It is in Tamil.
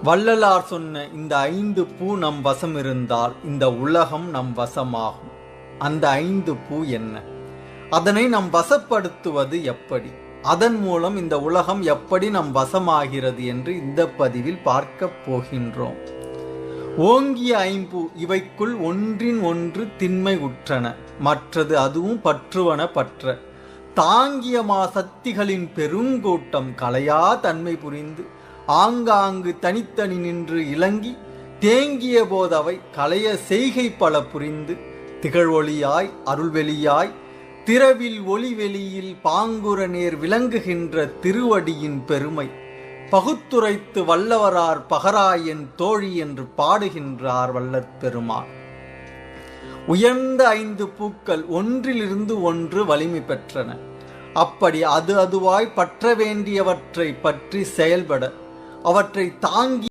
வள்ளலார் சொன்ன இந்த 5 பூ நம் வசம் இருந்தால் இந்த உலகம் நம் வசமாகும். அந்த 5 பூ என்ன? அதனை நம் வசப்படுத்துவது எப்படி? அதன் மூலம் இந்த உலகம் எப்படி நம் வசமாகிறது என்று இந்த பதிவில் பார்க்க போகின்றோம். ஓங்கிய 5 இவைக்குள் ஒன்றின் ஒன்று திண்மை உற்றன, மற்றது அதுவும் பற்றுவன பற்ற. தாங்கிய சக்திகளின் பெருங்கூட்டம் கலையா தன்மை புரிந்து ஆங்காங்கு தனித்தனி நின்று இலங்கி தேங்கிய போதவை கலைய செய்கை பல புரிந்து திகழொளியாய் அருள்வெளியாய் திரவில் ஒளிவெளியில் பாங்குற நேர் விளங்குகின்ற திருவடியின் பெருமை பகுத்துரைத்து வல்லவரார் பகராயன் தோழி என்று பாடுகின்றார் வல்லற் பெருமான். உயர்ந்த 5 பூக்கள் ஒன்றிலிருந்து ஒன்று வலிமை பெற்றன. அப்படி அதுவாய் பற்ற வேண்டியவற்றை பற்றி செயல்பட அவற்றை தாங்கி